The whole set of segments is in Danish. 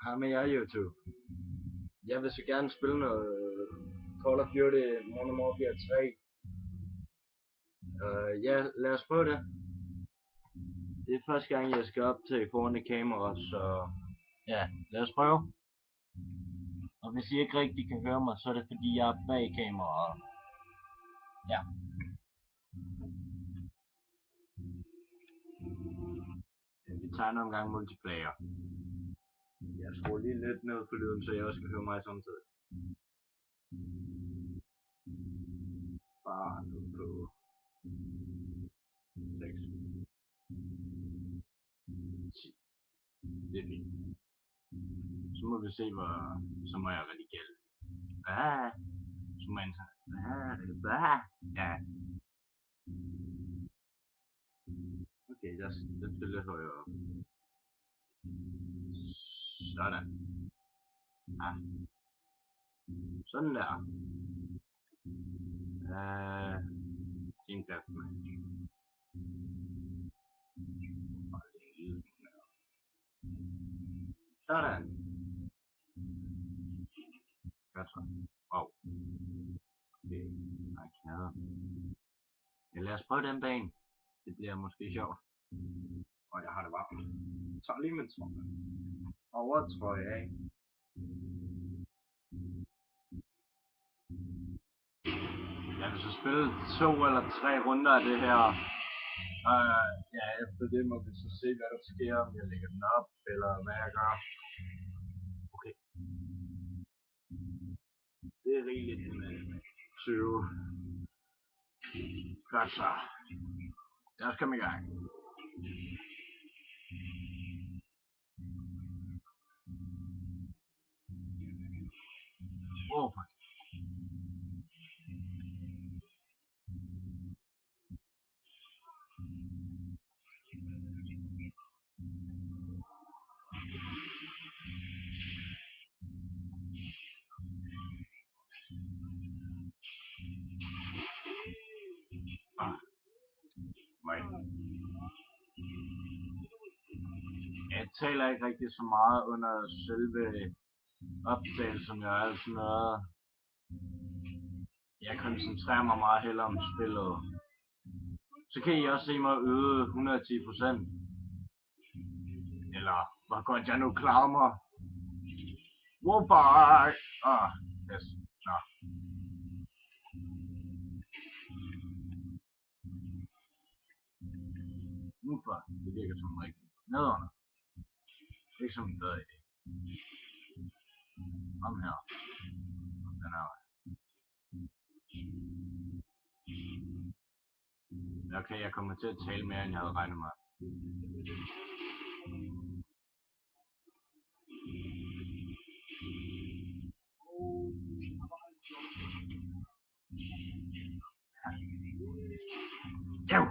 Hej med jer, YouTube. Jeg vil så gerne spille noget Call of Duty Modern Warfare 3. Ja, lad os prøve det. Det er første gang, jeg skal op til foran et kamera, så ja, lad os prøve. Og hvis I ikke rigtig kan høre mig, så er det fordi, jeg er bag kameraet. Ja. Vi tager en omgang multiplayer. Jeg skruer lige lidt ned på lyden, så jeg også kan høre mig samtidig. Bare ned på 6. 10. Det er fint. Så må vi se, så må jeg redigere. Så må jeg ja. Okay, der skal lidt højere op. Sådan. Ja. Sådan der. En deathmatch. Sådan. Godt så. Wow. Okay. Nej, knader. Ja, lad os prøve den bane. Det bliver måske sjovt. Og jeg har det varmt. Jeg tager lige min trøje. Overtrøje af. Jeg vil så spille 2 eller 3 runder af det her. Ja, efter det må vi så se, hvad der sker, om jeg lægger den op, eller hvad jeg gør. Okay. Det er rigeligt med 20. Godt så. Lad os komme i gang. Wow. Jeg taler ikke rigtig så meget under selve optagelsen, jeg er sådan noget. Jeg koncentrerer mig meget hellere om spillet. Så kan I også se mig øde 110%. Eller hvor godt jeg nu klarer mig. Wow, bye! Yes. Nå. Ufa, det virker som en rigtig nedunder. Ikke som en bedre idé. Kom her. Den her. Okay, jeg kommer til at tale mere, end jeg havde regnet med. Jo!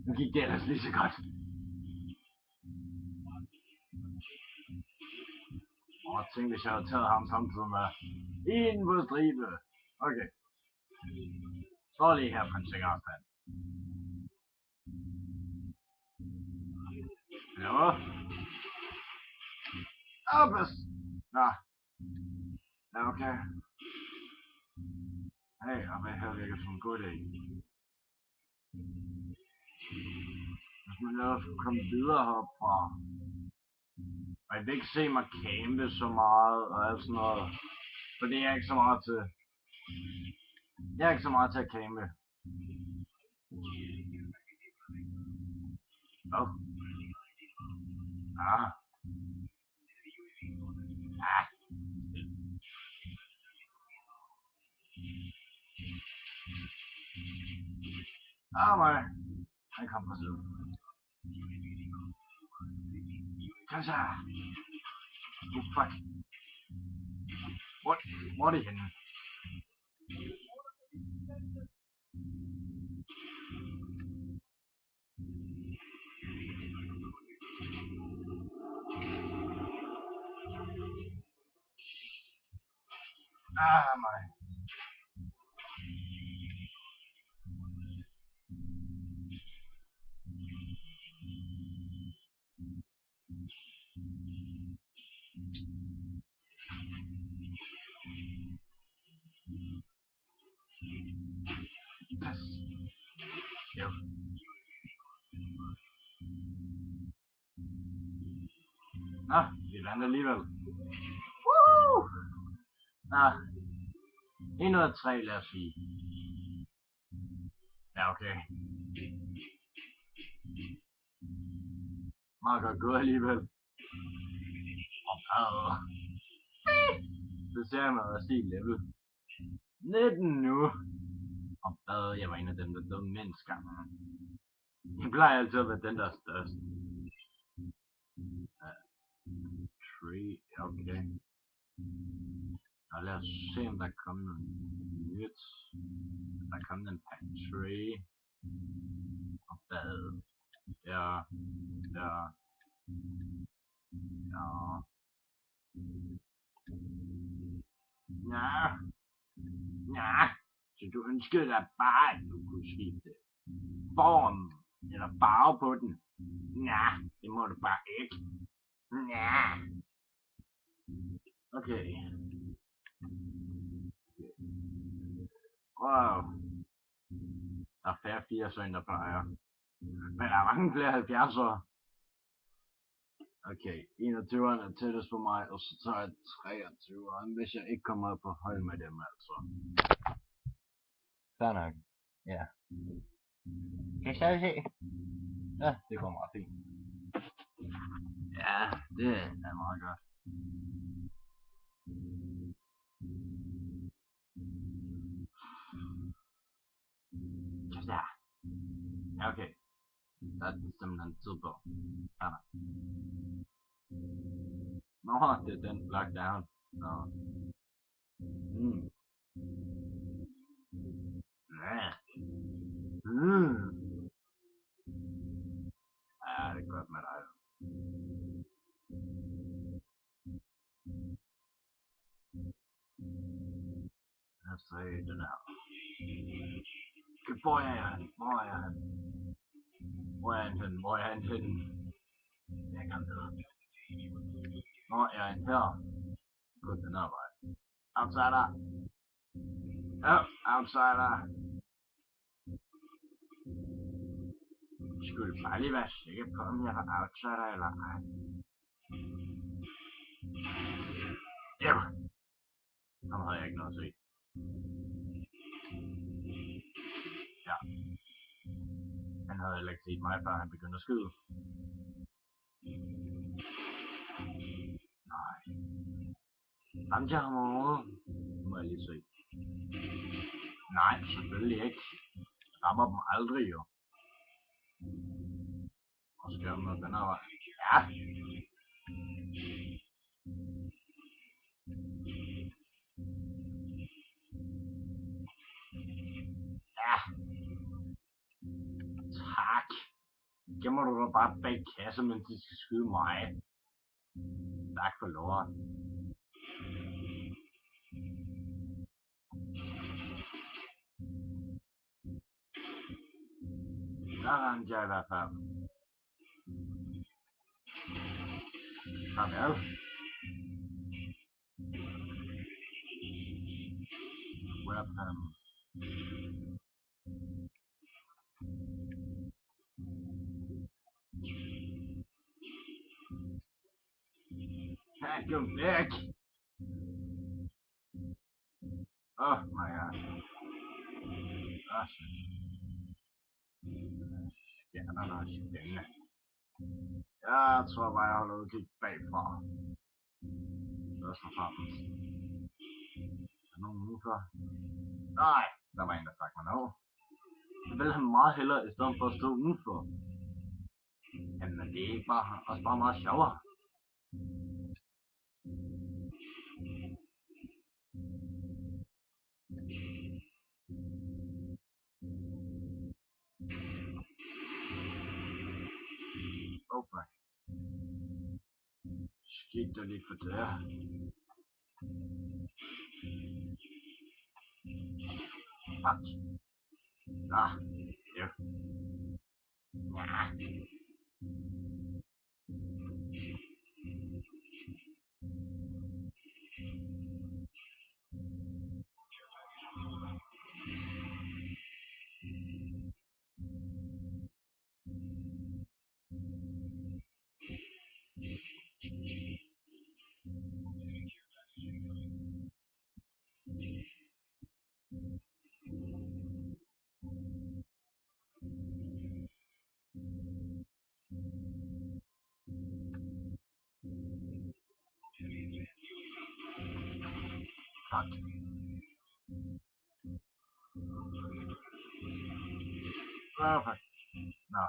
Nu gik det ellers lige så godt. Tænk, hvis jeg havde taget ham samtidig med en på stribe. Okay. Står lige her på en sikker afstand. Ja. Oppes! Nå. Ja, okay. Hey, og hvad her virker som en god idé. Hvis man ellers skulle komme videre herfra. Og jeg vil ikke se mig campe så meget og alt sådan noget. For det er ikke så meget til. Jeg er ikke så meget til at campe. Oh. Ah. Ah. Nej. Han kom på siden. Kom så. Oh fuck. Hvor er det henne? Nej. Vi lander alligevel. Woo! Nå, 1 ud af 3, lad os sige. Ja, okay. Meget godt gået alligevel. Det ser jeg med at sige level 19 nu. Jeg var en af dem, der døde mindst gange. Jeg plejer altid at være den, der er størst. 3, okay. Og lad os se, om der er kommet noget nyt. Der er kommet en pack 3. Og hvad? Ja. Ja. Så du ønskede dig bare, at du kunne skifte form eller farve på den? Ja, det må du bare ikke. Ja. Okay. Wow. Der er færre 80'er, end der plejer. Men der er mange flere 70'er. Okay, 21'eren er tættest på mig, og så tager jeg 23'eren, hvis jeg ikke kommer på hold med dem, altså. Fair nok. Ja. Kan jeg stadig se? Ja, det går meget fint. Ja, det er meget godt. Ja. Ja, okay. Der er simpelthen tid på. Ja. Nå, det er den lockdown. Nå. Ja. Ja, det er godt med dig. Lad os se den her. Hvor er han? Jeg kan det. Hvor er han her? Gå den her vej. Outsider! Outsider! Skulle bare lige være sikker på, om jeg var outsider eller ej. Ja. Ham havde jeg ikke noget at se. Ja. Han havde heller ikke set mig, før han begyndte at skyde. Nej. Ramte jeg ham overhovedet? Nu må jeg lige se. Nej, selvfølgelig ikke. Jeg rammer dem aldrig jo. Og så skal jeg med den her vej. Ja. Ja. Tak. Gemmer du dig bare bag kasse, mens de skal skyde mig. Tak for lort. Der ramte jeg i hvert fald. Farvel. Weapon. Tag dem væk. Oh my god. Stjernerne er spændende. Jeg tror bare, jeg holder udkig bagfra. Først og fremmest. Er der nogen udenfor? Nej, der var en, der stak mig ned. Jeg vil have meget hellere, i stedet for at stå udenfor. Jamen, det er ikke også bare meget sjovere. Okay. Skik dig lige for det. Fuck. Ja. Ja. Fuck. Fuck. Nå.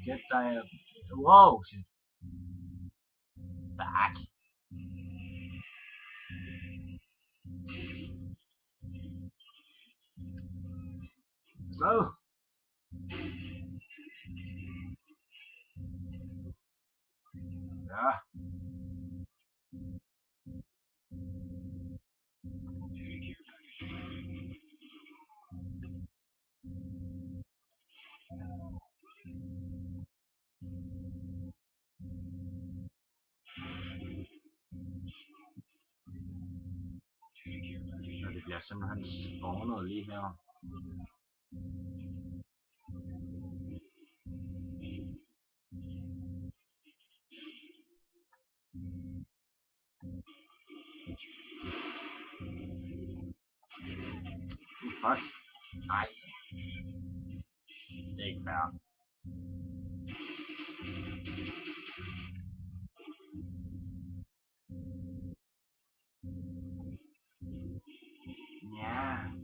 Kæft, der er... Wow, shit. Fuck. Så. Ja. Og det bliver simpelthen spawnet lige her. Fuck. Nej. Det er ikke fair. Ja.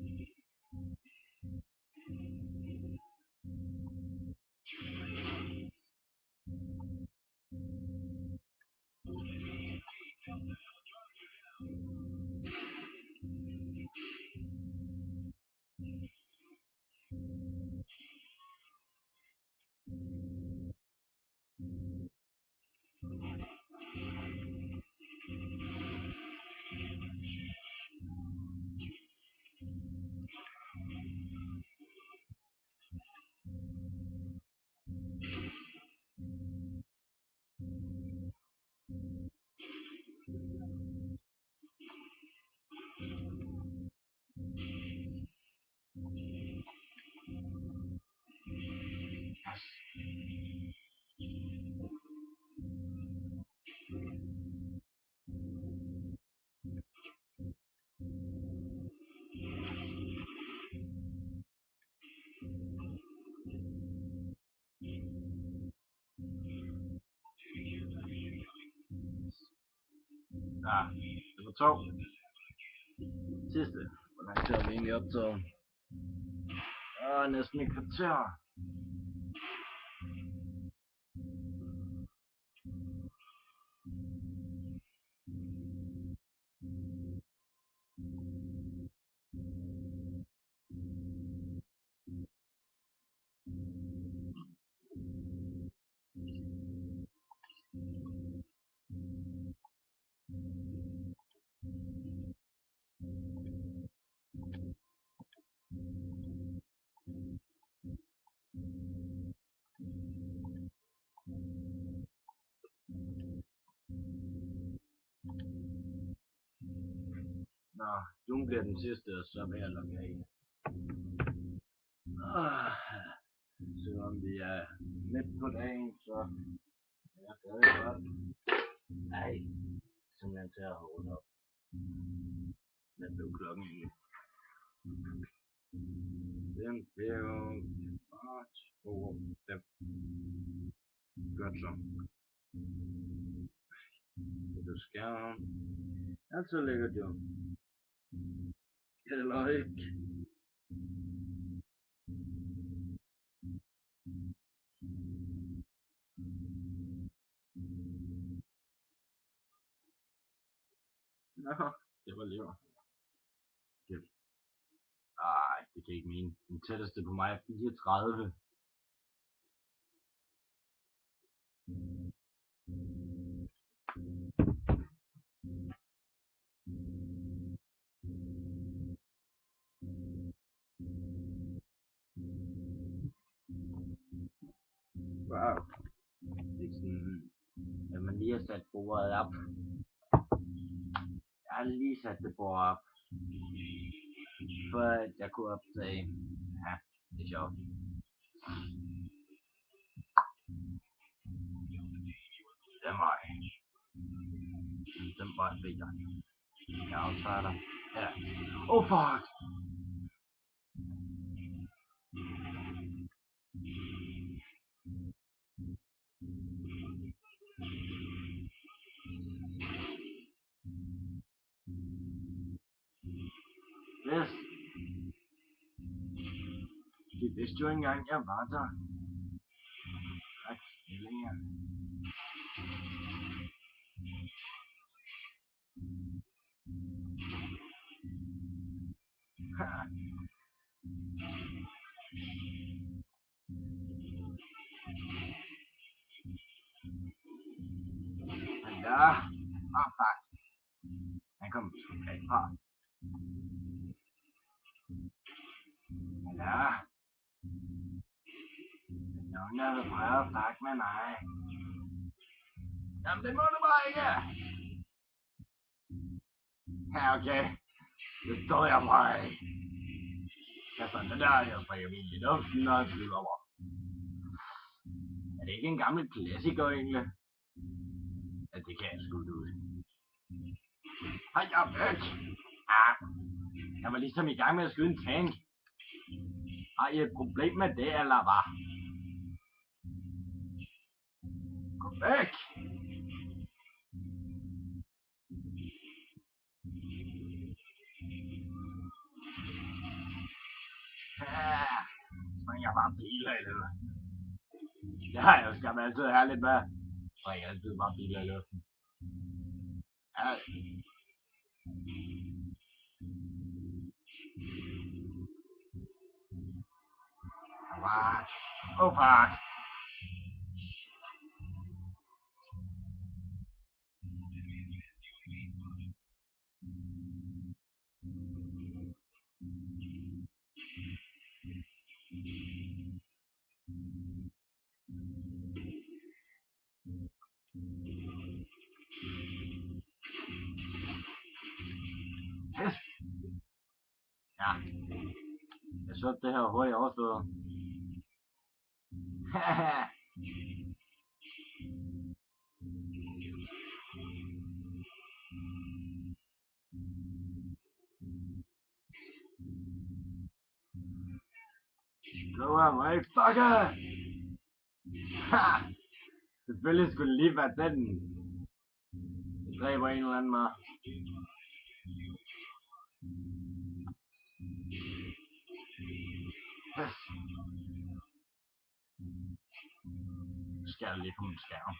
Ja, det var 2. Sidste. Hvor lang tid har vi egentlig optaget? Næsten et kvarter. Nå, Doom bliver den sidste, og så vil jeg logge af. Selvom vi er midt på dagen, så er jeg stadig godt. Nej, simpelthen til at holde op. Hvad blev klokken egentlig? Den blev 2, 5. Godt så. Det er skærm. Altså lækkert jo. Eller ikke. Nå, det var lever. Nej, det kan ikke mene. Den tætteste på mig er 34. før. Det er sådan, at man lige har sat bordet op. Jeg har lige sat det bord op, for at jeg kunne optage. Ja, det er sjovt. Det er mig. Den var vigtig. Jeg aftager dig. Ja. Oh fuck! Yes. Det vidste jo ikke engang, jeg var der. Tak, stillinger. Ja. Ah, fuck. Han kom tilbage fra. Ja. Nogen der vil prøve at snakke med mig. Jamen, det må du bare ikke. Ja, okay. Det står jeg bare ikke. Jeg fandt det der, jeg springer min i luften og flyver over. Er det ikke en gammel klassiker egentlig? Ja, det kan jeg sgu ud. Hej, jeg er væk. Ah, jeg var ligesom i gang med at skyde en tank. Har I et problem med det, eller hvad? Gå væk! Ja, springer bare biler i luften. Ja, jeg skal man altid have lidt med. Springer altid bare biler i luften. Ja. What? Oh fuck! Yes. Ja. Jeg så det her hurtigt overstået. Haha. Go away, fucker! Ha! Selvfølgelig skulle det lige være den. Jeg dræber en eller anden med. Yes. Skal jeg lige på min skærm.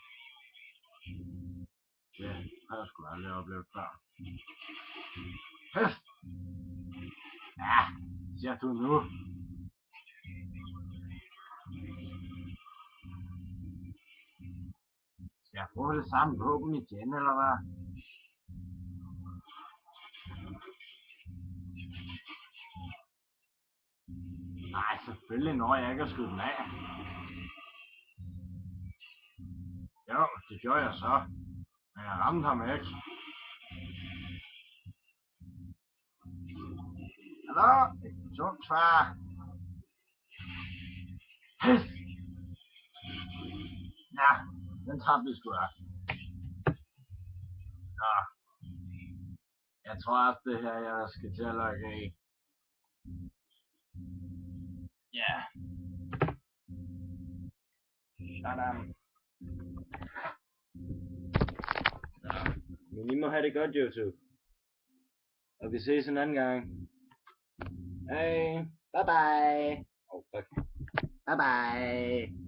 Det har jeg sgu aldrig oplevet før. Yes. Ja, siger du nu. Skal jeg bruge det samme våben igen, eller hvad? Nej, selvfølgelig når jeg ikke at skyde den af. Jo, det gjorde jeg så. Men jeg ramte ham ikke. Hallo? Eksplosionsfar. Pis! Ja, den tabte vi sgu da. Nå. Jeg tror også det her, jeg skal til at logge af. Ja. Sådan. Men I må have det godt, YouTube. Og vi ses en anden gang. Hey. Bye bye. Oh, fuck. Bye bye.